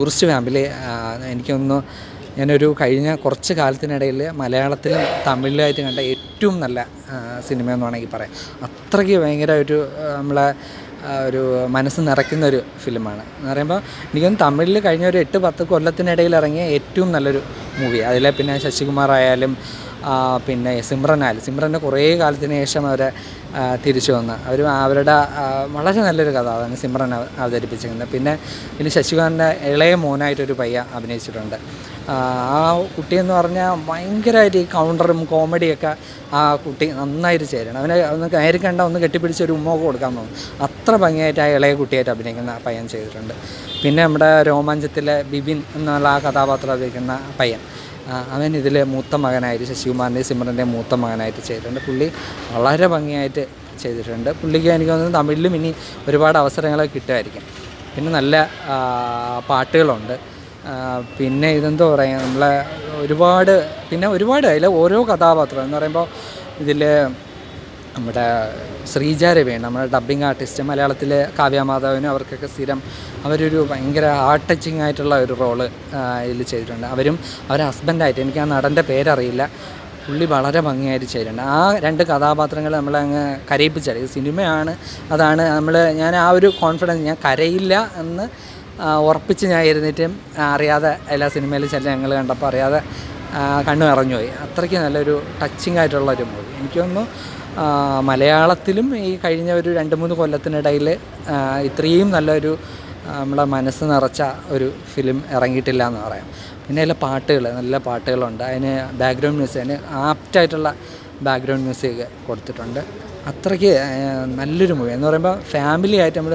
Tourist ക്യാമ്പിൽ എനിക്കൊന്ന് ഞാനൊരു കഴിഞ്ഞ കുറച്ച് കാലത്തിനിടയിൽ മലയാളത്തിലും തമിഴിലായിട്ട് കണ്ട ഏറ്റവും നല്ല സിനിമയെന്ന് വേണമെങ്കിൽ പറയാം. അത്രയ്ക്ക് ഭയങ്കര ഒരു നമ്മളെ ഒരു മനസ്സ് നിറയ്ക്കുന്ന ഒരു ഫിലിമാണ് എന്ന് പറയുമ്പോൾ എനിക്കൊന്ന് തമിഴിൽ കഴിഞ്ഞ ഒരു 8-10 കൊല്ലത്തിനിടയിൽ ഇറങ്ങിയ ഏറ്റവും നല്ലൊരു മൂവി. അതിലെ പിന്നെ ശശികുമാർ ആയാലും പിന്നെ സിമ്രൻ്റെ കുറേ കാലത്തിന് ശേഷം അവരെ തിരിച്ചു വന്ന് അവരുടെ വളരെ നല്ലൊരു കഥ അതാണ് സിമ്രൻ അവതരിപ്പിച്ചിരിക്കുന്നത്. പിന്നെ ശശികുമാറിൻ്റെ ഇളയ മോനായിട്ടൊരു പയ്യ അഭിനയിച്ചിട്ടുണ്ട്. ആ കുട്ടിയെന്ന് പറഞ്ഞാൽ ഭയങ്കരമായിട്ട് ഈ കൗണ്ടറും കോമഡിയൊക്കെ ആ കുട്ടി നന്നായിട്ട് ചേരണം. അവനെ ഒന്ന് കയറിക്കണ്ട ഒന്ന് കെട്ടിപ്പിടിച്ച് ഒരു ഉമ്മൊക്കെ കൊടുക്കാൻ തോന്നും. അത്ര ഭംഗിയായിട്ട് ആ ഇളയ കുട്ടിയായിട്ട് അഭിനയിക്കുന്ന പയ്യൻ ചെയ്തിട്ടുണ്ട്. പിന്നെ നമ്മുടെ രോമാഞ്ചത്തിലെ ബിബിൻ എന്നുള്ള ആ കഥാപാത്രം അഭിനയിക്കുന്ന പയ്യൻ അവൻ ഇതിൽ മൂത്ത മകനായിട്ട് ശശികുമാറിൻ്റെയും സിമ്രൻ്റെയും മൂത്ത മകനായിട്ട് ചെയ്തിട്ടുണ്ട്. പുള്ളി വളരെ ഭംഗിയായിട്ട് ചെയ്തിട്ടുണ്ട്. പുള്ളിക്ക് എനിക്ക് തോന്നുന്നു തമിഴിലും ഇനി ഒരുപാട് അവസരങ്ങളൊക്കെ കിട്ടുമായിരിക്കും. പിന്നെ നല്ല പാട്ടുകളുണ്ട്. പിന്നെ ഇതെന്തോ പറയുക നമ്മളെ ഒരുപാട് അതിൽ ഓരോ കഥാപാത്രം എന്ന് പറയുമ്പോൾ ഇതിൽ നമ്മുടെ ശ്രീജ രവിയാണ് നമ്മുടെ ഡബ്ബിങ് ആർട്ടിസ്റ്റ്. മലയാളത്തിൽ കാവ്യമാധവനും അവർക്കൊക്കെ സ്ഥിരം അവരൊരു ഭയങ്കര ഹാർട്ട് ടച്ചിങ് ആയിട്ടുള്ള ഒരു റോള് ഇതിൽ ചെയ്തിട്ടുണ്ട്. അവരെ ഹസ്ബൻഡായിട്ട് എനിക്ക് ആ നടൻ്റെ പേരറിയില്ല. പുള്ളി വളരെ ഭംഗിയായിട്ട് ചെയ്തിട്ടുണ്ട്. ആ 2 കഥാപാത്രങ്ങൾ നമ്മളങ്ങ് കരയിപ്പിച്ചാൽ ഇത് സിനിമയാണ്. ഞാൻ ആ ഒരു കോൺഫിഡൻസ് ഞാൻ കരയില്ല എന്ന് ഉറപ്പിച്ച് ഞാൻ ഇരുന്നിട്ടും അറിയാതെ എല്ലാ സിനിമയിലും ചില ഞങ്ങൾ കണ്ടപ്പോൾ അറിയാതെ കണ്ണു നിറഞ്ഞുപോയി. അത്രയ്ക്ക് നല്ലൊരു ടച്ചിങ് ആയിട്ടുള്ളൊരു മൂവി. എനിക്ക് തോന്നുന്നു മലയാളത്തിലും ഈ കഴിഞ്ഞ ഒരു 2-3 കൊല്ലത്തിനിടയിൽ ഇത്രയും നല്ലൊരു നമ്മളെ മനസ്സ് നിറച്ച ഒരു ഫിലിം ഇറങ്ങിയിട്ടില്ല എന്ന് പറയാം. പിന്നെ അതിലെ നല്ല പാട്ടുകളുണ്ട്. അതിന് ബാക്ക്ഗ്രൗണ്ട് മ്യൂസിക് അതിന് ആപ്റ്റായിട്ടുള്ള ബാക്ക്ഗ്രൗണ്ട് മ്യൂസിക് കൊടുത്തിട്ടുണ്ട്. അത്രയ്ക്ക് നല്ലൊരു മൂവി എന്ന് പറയുമ്പോൾ ഫാമിലി ആയിട്ട് നമ്മൾ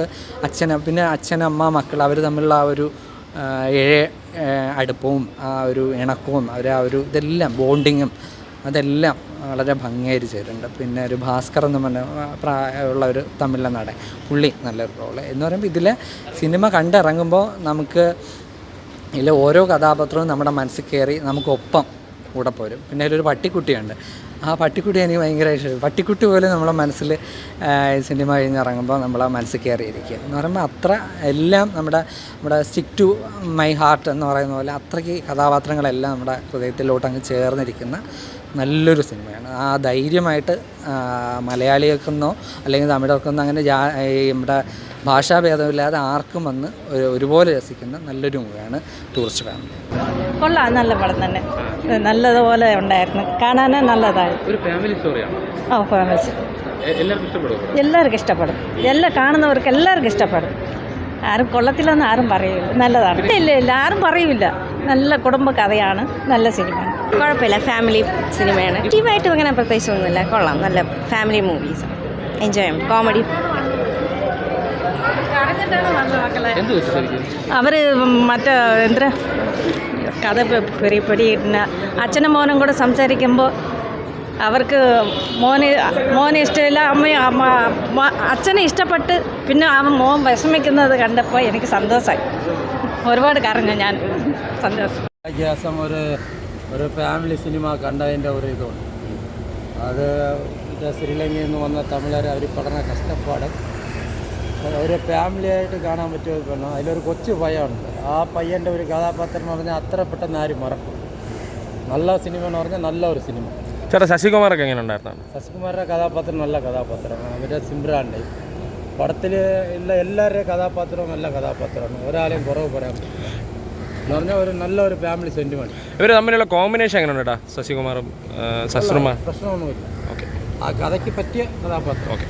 അച്ഛനമ്മ മക്കൾ അവർ തമ്മിലുള്ള ആ ഒരു അടുപ്പവും ആ ഒരു ഇണക്കവും ആ ഒരു ഇതെല്ലാം ബോണ്ടിങ്ങും അതെല്ലാം വളരെ ഭംഗിയായിട്ട് ചെയ്തിട്ടുണ്ട്. പിന്നെ ഒരു ഭാസ്കർ എന്ന് പറഞ്ഞ പ്രായമുള്ള ഒരു തമിഴിലെ നടൻ പുള്ളി നല്ലൊരു റോള് എന്ന് പറയുമ്പോൾ ഇതിലെ സിനിമ കണ്ടിറങ്ങുമ്പോൾ നമുക്ക് ഇതിലെ ഓരോ കഥാപാത്രവും നമ്മുടെ മനസ്സിൽ കയറി നമുക്കൊപ്പം കൂടെ പോരും. പിന്നെ അതിലൊരു പട്ടിക്കുട്ടിയുണ്ട്. ആ പട്ടിക്കുട്ടി എനിക്ക് ഭയങ്കര ഇഷ്ടമായി. പട്ടിക്കുട്ടി പോലും നമ്മളെ മനസ്സിൽ സിനിമ കഴിഞ്ഞിറങ്ങുമ്പോൾ നമ്മളെ മനസ്സിൽ കയറിയിരിക്കുക എന്ന് പറയുമ്പോൾ അത്ര എല്ലാം നമ്മുടെ സ്റ്റിക്ക് ടു മൈ ഹാർട്ട് എന്ന് പറയുന്ന പോലെ അത്രയ്ക്ക് കഥാപാത്രങ്ങളെല്ലാം നമ്മുടെ ഹൃദയത്തിലോട്ട് അങ്ങ് ചേർന്നിരിക്കുന്ന നല്ലൊരു സിനിമയാണ്. ആ ധൈര്യമായിട്ട് മലയാളികൾക്കെന്നോ അല്ലെങ്കിൽ തമിഴർക്കെന്നോ അങ്ങനെ നമ്മുടെ ഭാഷാഭേദമില്ലാതെ ആർക്കും വന്ന് ഒരുപോലെ രസിക്കുന്ന നല്ലൊരു മൂവിയാണ് ടൂറിസ്റ്റ് ഫാമിലി. കൊള്ളാം, നല്ല പടം തന്നെ, നല്ലതുപോലെ ഉണ്ടായിരുന്നു, കാണാൻ നല്ലതായി. ഒരു ഫാമിലി സ്റ്റോറിയാണ്. ഫാമിലി എല്ലാവർക്കും ഇഷ്ടപ്പെടും. കാണുന്നവർക്ക് എല്ലാവർക്കും ഇഷ്ടപ്പെടും. ആരും കൊള്ളത്തില്ലെന്ന് ആരും പറയില്ല, നല്ലതാണ്. ഇല്ല ആരും പറയൂല. നല്ല കുടുംബ കഥയാണ്, നല്ല സിനിമയാണ്. കുഴപ്പമില്ല, ഫാമിലി സിനിമയാണ്. ടീമായിട്ട് അങ്ങനെ പ്രത്യേകിച്ചൊന്നുമില്ല, കൊള്ളാം, നല്ല ഫാമിലി മൂവീസ്, എൻജോയ് ചെയ്യും, കോമഡി. അവർ എന്താ കഥ പിടിയിരുന്ന അച്ഛനും മോനും കൂടെ സംസാരിക്കുമ്പോൾ അവർക്ക് മോനെ ഇഷ്ടമില്ല, അച്ഛനെ ഇഷ്ടപ്പെട്ട് പിന്നെ മോൻ വിഷമിക്കുന്നത് കണ്ടപ്പോൾ എനിക്ക് സന്തോഷമായി. ഒരുപാട് കരഞ്ഞു ഞാൻ, സന്തോഷം. ഒരു ഫാമിലി സിനിമ കണ്ടതിൻ്റെ ഒരു ഇതുണ്ട്. അത് ശ്രീലങ്കയിൽ നിന്ന് വന്ന തമിഴർ അവർ പഠന കഷ്ടപ്പാട് ഒരു ഫാമിലിയായിട്ട് കാണാൻ പറ്റിയ ഒരു പെണ്ണ്. അതിലൊരു കൊച്ചു പയ്യനുണ്ട്. ആ പയ്യൻ്റെ ഒരു കഥാപാത്രം എന്ന് പറഞ്ഞാൽ അത്ര പെട്ടെന്ന് ആരും മറക്കും. നല്ല സിനിമ എന്ന് പറഞ്ഞാൽ നല്ല ഒരു സിനിമ. ചേട്ടാ ശശികുമാറൊക്കെ എങ്ങനെ ഉണ്ടായിരുന്നു? ശശികുമാറിൻ്റെ കഥാപാത്രം നല്ല കഥാപാത്രമാണ്. അവരുടെ സിമ്രാൻ്റെ പടത്തിൽ എല്ലാവരുടെയും കഥാപാത്രവും നല്ല കഥാപാത്രമാണ്. ഒരാളെയും കുറവ് പറയാൻ പറ്റില്ല എന്ന് പറഞ്ഞാൽ ഒരു നല്ലൊരു ഫാമിലി സെൻറ്റിമെൻറ്റ്. ഇവർ തമ്മിലുള്ള കോമ്പിനേഷൻ എങ്ങനെ ഉണ്ട്? ശശികുമാറും പ്രശ്നമൊന്നുമില്ല. ഓക്കെ, ആ കഥയ്ക്ക് പറ്റിയ കഥാപാത്രം. ഓക്കെ.